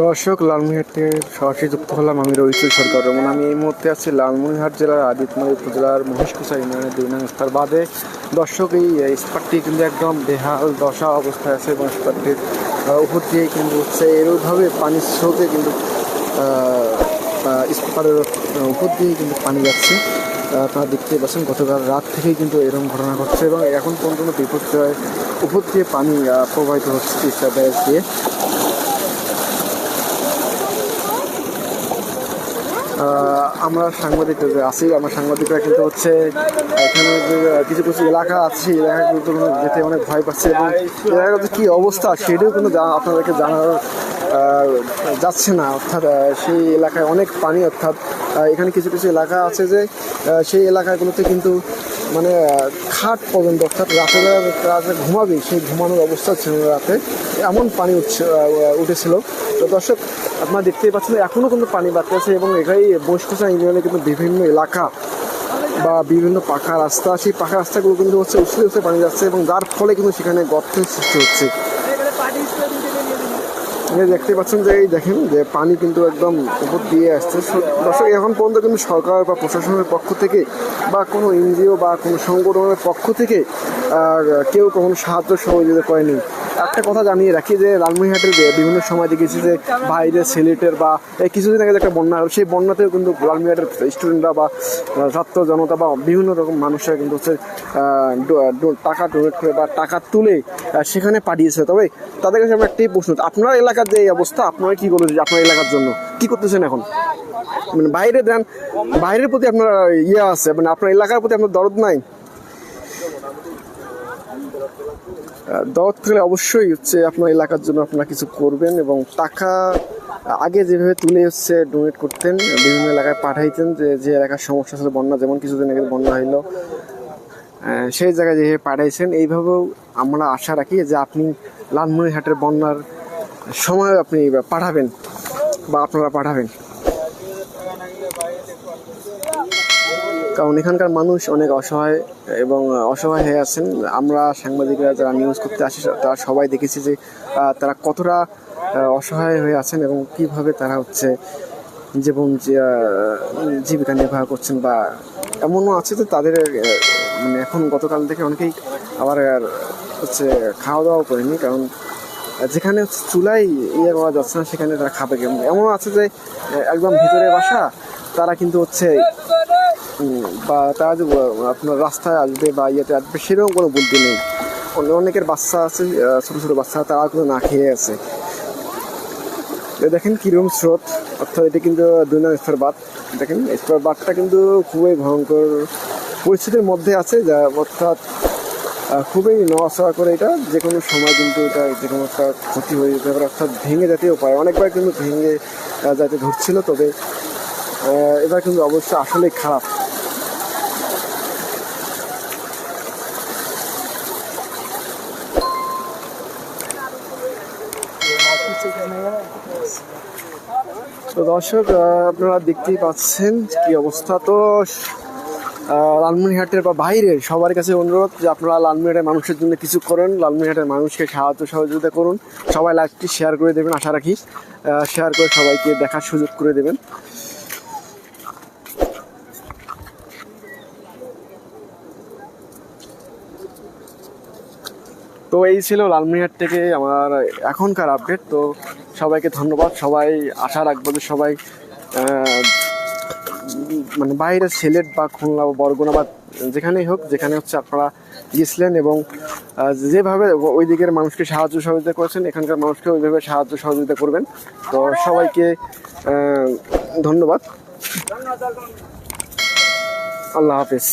দর্শক, লালমনিরহাটে সরাসরি যুক্ত হলাম আমি রইসুল সরকার। যেমন আমি এই মুহূর্তে আছি লালমনিরহাট জেলার আদিতময় উপজেলার মহেশকুচা ইউনিয়নের 2 নং স্তর বাদে। দর্শক, এই স্পটটি কিন্তু একদম বেহাল দশা অবস্থায় আছে এবং স্পটটির উপর দিয়ে কিন্তু হচ্ছে এরভাবে পানির স্রোতে কিন্তু স্পটের উপর দিয়ে কিন্তু পানি যাচ্ছে। আপনারা দেখতে পাচ্ছেন গতকাল রাত থেকেই কিন্তু এরকম ঘটনা ঘটছে এবং এখন পর্যন্ত বিপর্যয় উপর দিয়ে পানি প্রবাহিত হচ্ছে তিস্তা ব্যারেজ দিয়ে। আমরা সাংবাদিক আছি, আমার সাংবাদিকরা কিন্তু হচ্ছে এখানে যে কিছু কিছু এলাকা আছে সেই এলাকা কিন্তু যেতে অনেক ভয় পাচ্ছে এবং এলাকার কী অবস্থা সেটাও কিন্তু আপনাদেরকে জানার যাচ্ছে না। অর্থাৎ সেই এলাকায় অনেক পানি, অর্থাৎ এখানে কিছু কিছু এলাকা আছে যে সেই এলাকাগুলোতে কিন্তু মানে খাট পর্যন্ত, অর্থাৎ রাতে রাতে ঘুমাবে সেই ঘুমানোর অবস্থা ছিল রাতে, এমন পানি উঠেছিল। তো দর্শক, আপনারা দেখতেই পাচ্ছেন এখনও কিন্তু পানি বাড়তে আছে এবং এখানে মহেশকুচা ইউনিয়নে কিন্তু বিভিন্ন এলাকা বা বিভিন্ন পাকা রাস্তা, সেই পাকা রাস্তাগুলো কিন্তু হচ্ছে উছলে উছলে পানি যাচ্ছে এবং যার ফলে কিন্তু সেখানে গর্তের সৃষ্টি হচ্ছে। দেখতে পাচ্ছেন যে এই দেখেন যে পানি কিন্তু একদম উপর দিয়ে আসছে। দর্শক, এখন পর্যন্ত কিন্তু সরকার বা প্রশাসনের পক্ষ থেকে বা কোনো এনজিও বা কোনো সংগঠনের পক্ষ থেকে কেউ কখনো সাহায্য সহযোগিতা করেনি। একটা কথা জানিয়ে রাখি যে লালমনিরহাটের বিভিন্ন সময় দেখেছি যে বাইরে সিলেটের বা কিছুদিন আগে একটা বন্যা হলো, সেই বন্যাতেও কিন্তু লালমনিরহাটের স্টুডেন্টরা বা ছাত্র জনতা বা বিভিন্ন রকম মানুষরা কিন্তু হচ্ছে টাকা ডোনেট করে বা টাকা তুলে সেখানে পাঠিয়েছে। তবে তাদের কাছে আমার একটাই প্রশ্ন, আপনার এলাকার যে এই অবস্থা, আপনারা কী করবেন আপনার এলাকার জন্য কী করতেছেন এখন? মানে বাইরে দেন, বাইরের প্রতি আপনার আছে, মানে আপনার এলাকার প্রতি আপনার দরদ নাই? দরদ থাকলে অবশ্যই হচ্ছে আপনার এলাকার জন্য আপনারা কিছু করবেন এবং টাকা আগে যেভাবে তুলে হচ্ছে ডোনেট করতেন, বিভিন্ন এলাকায় পাঠাইতেন, যে এলাকার সমস্যা ছিল বন্যা, যেমন কিছুদিন আগে বন্যা হইলো সেই জায়গায় যেভাবে পাঠাইছেন, এইভাবেও আমরা আশা রাখি যে আপনি লালমনিরহাটের বন্যার সময় আপনি পাঠাবেন বা আপনারা পাঠাবেন, কারণ এখানকার মানুষ অনেক অসহায় এবং অসহায় হয়ে আছেন। আমরা সাংবাদিকরা যারা নিউজ করতে আসি তারা সবাই দেখেছি যে তারা কতটা অসহায় হয়ে আছেন এবং কিভাবে তারা হচ্ছে জীবিকা নির্বাহ করছেন। বা এমনও আছে যে তাদের মানে এখন গতকাল থেকে অনেকেই আবার হচ্ছে খাওয়া দাওয়াও করেনি, কারণ যেখানে চুলাই করা যাচ্ছে না সেখানে তারা খাবে কেমন। এমনও আছে যে একদম ভিতরে বাসা, তারা কিন্তু হচ্ছে বা তারা যে আপনার রাস্তায় আসবে বা ইয়েতে আসবে সেরকম কোনো বুদ্ধি নেই। অনেকের বাচ্চা আছে, ছোটো ছোটো বাচ্চা, তারা কিন্তু না খেয়ে আছে। দেখেন কীরকম স্রোত, অর্থাৎ এটা কিন্তু 2 নং স্তর বাঁধ। দেখেন স্তর বাঁধটা কিন্তু খুবই ভয়ঙ্কর পরিস্থিতির মধ্যে আছে, যা অর্থাৎ খুবই নড়াচড়া করে, এটা যে কোনো সময় কিন্তু এটা যে কোনো একটা ক্ষতি হয়ে যেতে পারে, অর্থাৎ ভেঙে যেতেও পারে। অনেকবার কিন্তু ভেঙে যাতে ধরছিল, তবে এবার কিন্তু অবশ্য আসলেই খারাপ। তো দর্শক, আপনারা দেখতেই পাচ্ছেন কি অবস্থা। তো লালমনিরহাটের বা বাইরের সবার কাছে অনুরোধ যে আপনারা লালমনিরহাটের মানুষের জন্য কিছু করেন, লালমনিরহাটের মানুষকে সাহায্য সহযোগিতা করুন। সবাই লাইভটি শেয়ার করে দেবেন, আশা রাখি শেয়ার করে সবাইকে দেখার সুযোগ করে দেবেন। তো এই ছিল লালমনিরহাট থেকে আমার এখনকার আপডেট। তো সবাইকে ধন্যবাদ। সবাই আশা রাখবো যে সবাই মানে বাইরে সিলেট বা খুলনা বা বরগুনা বা যেখানেই হোক, যেখানে হচ্ছে আপনারা গিয়েছিলেন এবং যেভাবে ওই দিকের মানুষকে সাহায্য সহযোগিতা করেছেন, এখানকার মানুষকে ওইভাবে সাহায্য সহযোগিতা করবেন। তো সবাইকে ধন্যবাদ। আল্লাহ হাফেজ।